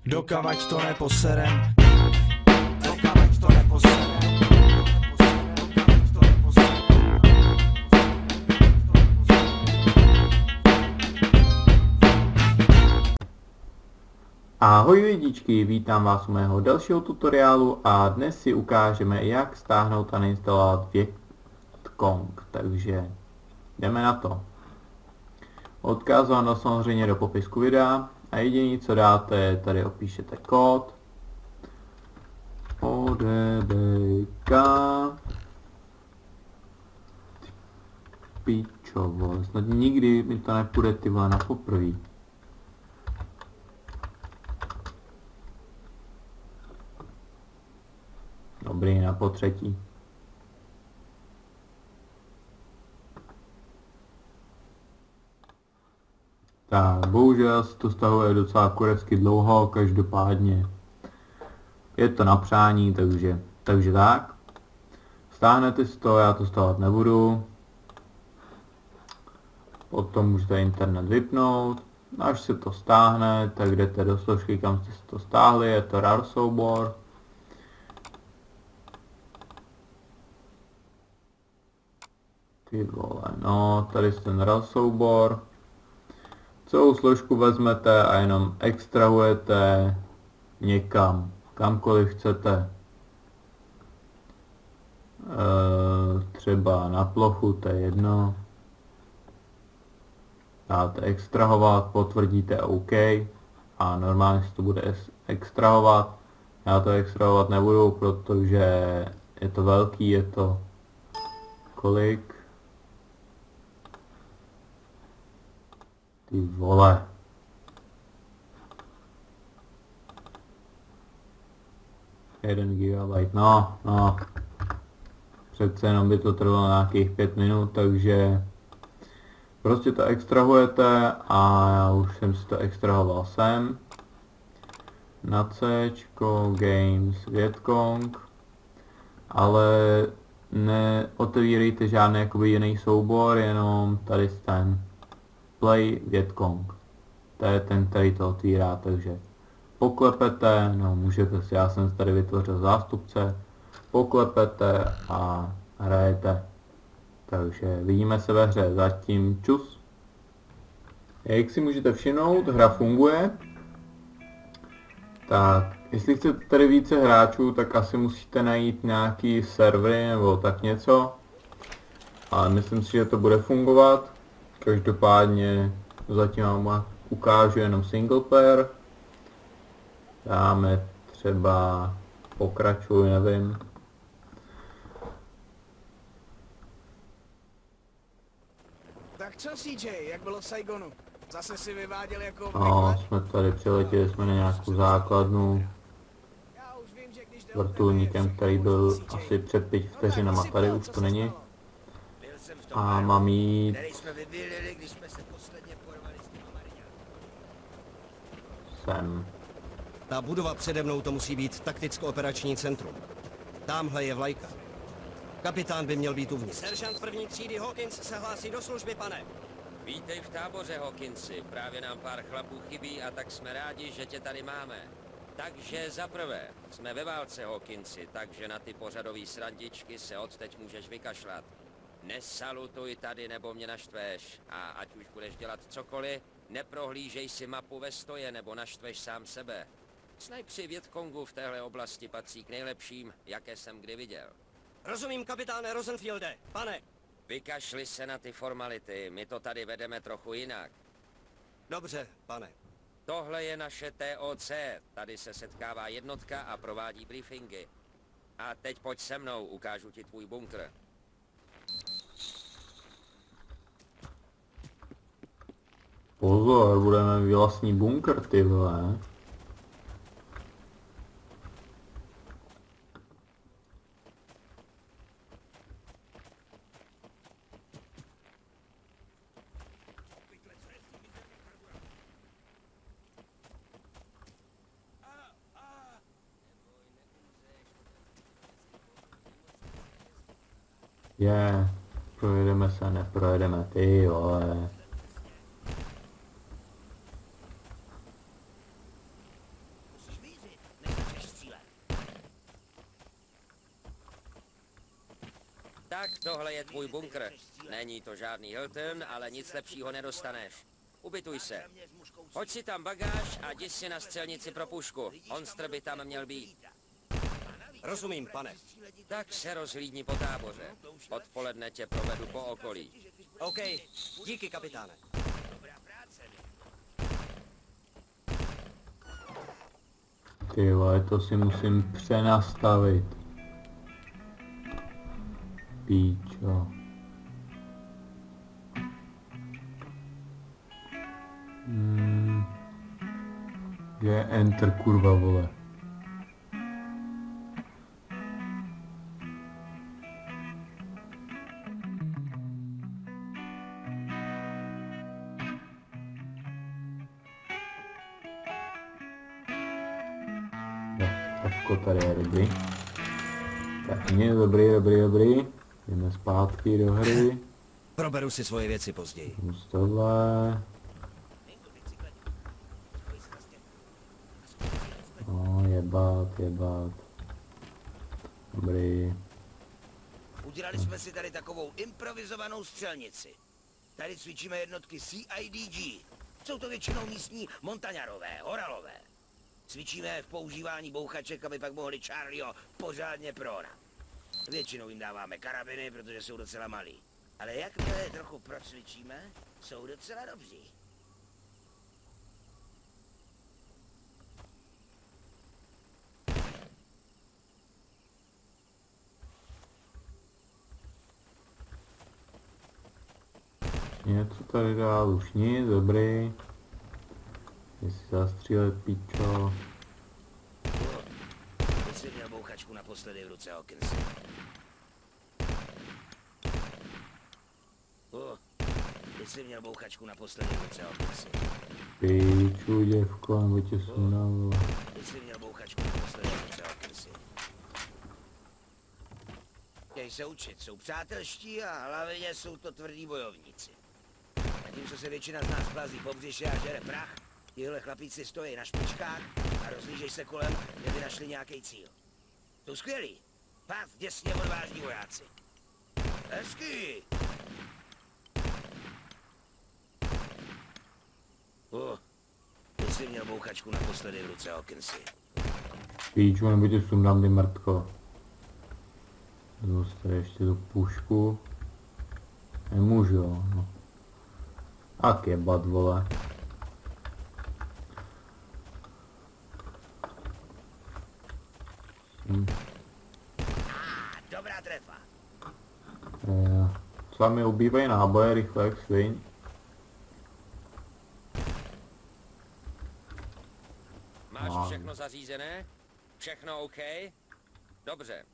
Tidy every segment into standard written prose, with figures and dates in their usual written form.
Dokavať to neposerem. Dokavať to neposerem. Ahoj lidičky, vítám vás u mého dalšího tutoriálu a dnes si ukážeme, jak stáhnout a nainstalovat Vietcong, takže jdeme na to. Odkaz vám dám samozřejmě do popisku videa a jediné co dáte je tady opíšete kód ODBK pičovo, snad nikdy mi to nepůjde ty vole na poprvé. Dobrý, na potřetí. Tak, bohužel se to stahuje docela kurevsky dlouho, každopádně je to na přání, takže tak. Stáhnete si to, já to stahovat nebudu. Potom můžete internet vypnout. Až se to stáhne, tak jdete do složky, kam jste si to stáhli, je to RAR soubor. Ty vole, no, tady je ten RAR soubor. Celou složku vezmete a jenom extrahujete někam, kamkoliv chcete. Třeba na plochu, to je jedno. Dáte extrahovat, potvrdíte OK a normálně se to bude extrahovat. Já to extrahovat nebudu, protože je to velký, je to kolik? Ty vole. Jeden gigabyte, no. Přece jenom by to trvalo nějakých 5 minut, takže prostě to extrahujete a já už jsem si to extrahoval sem. Na C, Games, Vietcong, ale neotevírejte žádný jakoby jiný soubor, jenom tady ten Play Vietcong. To je ten, který to otvírá, takže poklepete, no můžete si, já jsem tady vytvořil zástupce, poklepete a hrajete. Takže vidíme se ve hře, zatím čus. Jak si můžete všimnout, hra funguje. Tak, jestli chcete tady více hráčů, tak asi musíte najít nějaký servery nebo tak něco. Ale myslím si, že to bude fungovat. Každopádně zatím vám ukážu jenom single player. Dáme třeba pokračuj, nevím. Tak co CJ, jak bylo v Saigonu? Zase si vyváděl jako No, jsme tady přiletěli jsme na nějakou základnu. Já už vím, že když jde o Vrtulníkem, který byl asi před 5 vteřinama, tady už to není. A mám jít sem. Ta budova přede mnou to musí být takticko-operační centrum. Támhle je vlajka. Kapitán by měl být uvnitř. Seržant první třídy Hawkins se hlásí do služby, pane. Vítej v táboře, Hawkinsi. Právě nám pár chlapů chybí a tak jsme rádi, že tě tady máme. Takže za prvé, jsme ve válce, Hawkinsi, takže na ty pořadové srandičky se odteď můžeš vykašlat. Nesalutuj tady, nebo mě naštveš. A ať už budeš dělat cokoliv, neprohlížej si mapu ve stoje, nebo naštveš sám sebe. Snajpři Vietcongu v téhle oblasti patří k nejlepším, jaké jsem kdy viděl. Rozumím, kapitáne Rosenfielde. Pane. Vykašli se na ty formality, my to tady vedeme trochu jinak. Dobře, pane. Tohle je naše TOC, tady se setkává jednotka a provádí briefingy. A teď pojď se mnou, ukážu ti tvůj bunkr. Pozor, budeme mít vlastní bunkr, ty vole. Projedeme se, neprojedeme, ty vole. Tak tohle je tvůj bunkr. Není to žádný Hilton, ale nic lepšího nedostaneš. Ubytuj se. Hoď si tam bagáž a jdi si na střelnici pro pušku. Onstr by tam měl být. Rozumím, pane. Tak se rozhlídni po táboře. Odpoledne tě provedu po okolí. OK, díky, kapitáne. Ty vole, to si musím přenastavit. Píčo. Že je enter, kurva, vole. Stavko tady je dobrý. Tak mě dobrý. Jdeme zpátky do hry. Proberu si svoje věci později. Už tohle. No, jebat. Dobrý. Udělali jsme si tady takovou improvizovanou střelnici. Tady cvičíme jednotky CIDG. Jsou to většinou místní montaňarové, horalové. Cvičíme v používání bouchaček, aby pak mohli Charlieho pořádně prohnat. Většinou jim dáváme karabiny, protože jsou docela malí. Ale jakmile je trochu procvičíme, jsou docela dobří. Něco tady dál už nic, dobrý. Jestli zastřílet, píčo. Teď jsi měl bouchačku naposledy v ruce, Hawkinsi. Teď jsi měl bouchačku naposledy v ruce, Hawkinsi. Píču, děvko, nebo tě sundalo. Teď jsi měl bouchačku naposledy v ruce, Hawkinsi. Chtěj se učit, jsou přátelští a hlavně jsou to tvrdí bojovníci. Zatímco se většina z nás plazí po břiše a žere prach, tihle chlapíci stojí na špičkách a rozlížej se kolem, kdyby našli nějaký cíl. Jsou skvělí. Fakt děsně odvážní vojáci. Hezky! Teď jsi měl bouchačku naposledy v ruce, Hawkinsi. Píču, nebo tě sundám, ty mrtko. Vezmu si tady ještě tu pušku. Nemůžu, jo. No. Tak jebat, vole. Dobrá trefa. Co mi ubývají náboje rychle jak sviň. Máš všechno zařízené? Všechno OK? Dobře.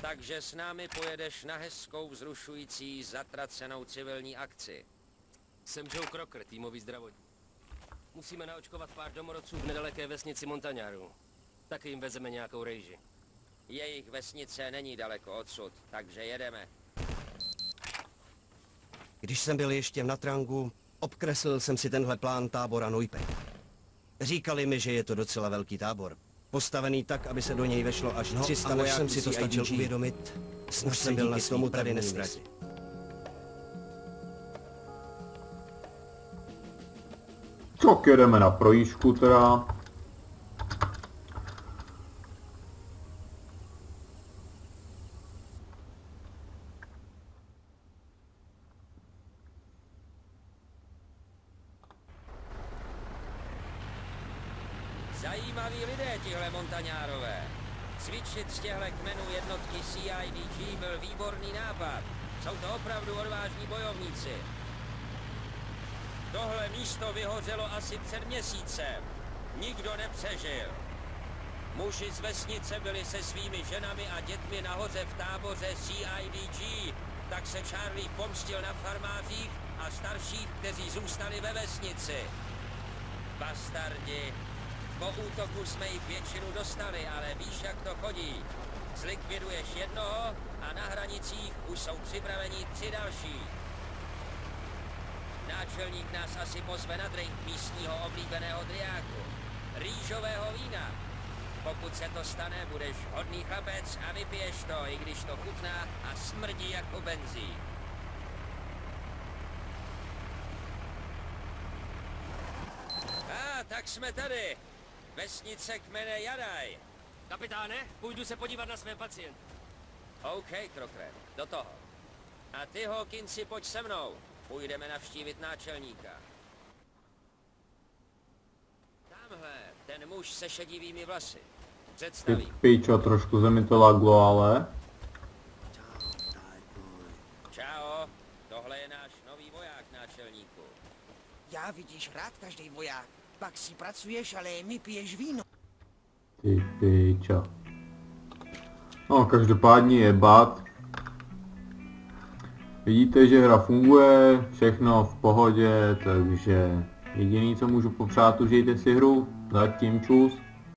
Takže s námi pojedeš na hezkou, vzrušující, zatracenou civilní akci. Jsem Joe Crocker, týmový zdravotník. Musíme naočkovat pár domorodců v nedaleké vesnici Montañáru. Taky jim vezeme nějakou rejži. Jejich vesnice není daleko odsud, takže jedeme. Když jsem byl ještě v Natrangu, obkreslil jsem si tenhle plán tábora Nujpek. Říkali mi, že je to docela velký tábor. Postavený tak, aby se do něj vešlo až 300 vojáků. Jsem si to stačil uvědomit, už jsem byl na tomu tady nestratit. Tak jedeme na projížďku teda. Zajímaví lidé tihle montaňárové. Cvičit z těchto kmenů jednotky CIDG byl výborný nápad. Jsou to opravdu odvážní bojovníci. Tohle místo vyhořelo asi před měsícem. Nikdo nepřežil. Muži z vesnice byli se svými ženami a dětmi nahoře v táboře CIDG, tak se Charlie pomstil na farmářích a starších, kteří zůstali ve vesnici. Bastardi. Po útoku jsme jich většinu dostali, ale víš, jak to chodí. Zlikviduješ jednoho a na hranicích už jsou připraveni 3 další. Náčelník nás asi pozve na drink místního oblíbeného driáku. Rýžového vína. pokud se to stane, budeš hodný chlapec a vypiješ to, i když to chutná a smrdí jako benzín. Tak jsme tady. Vesnice kmene Jadaj. Kapitáne, půjdu se podívat na své pacienty. OK, Krokre, do toho. A ty, Hawkinsi, pojď se mnou. Půjdeme navštívit náčelníka. Tamhle, ten muž se šedivými vlasy. Ty Představím. pičo, trošku se mi to laglo, ale... Čau, tohle je náš nový voják, náčelníku. Já vidíš rád každý voják. Pak si pracuješ, ale my piješ víno. Ty pičo. No, každopádně jebat. Vidíte, že hra funguje, všechno v pohodě, takže jediný, co můžu popřát, užijte si hru. Zatím čus.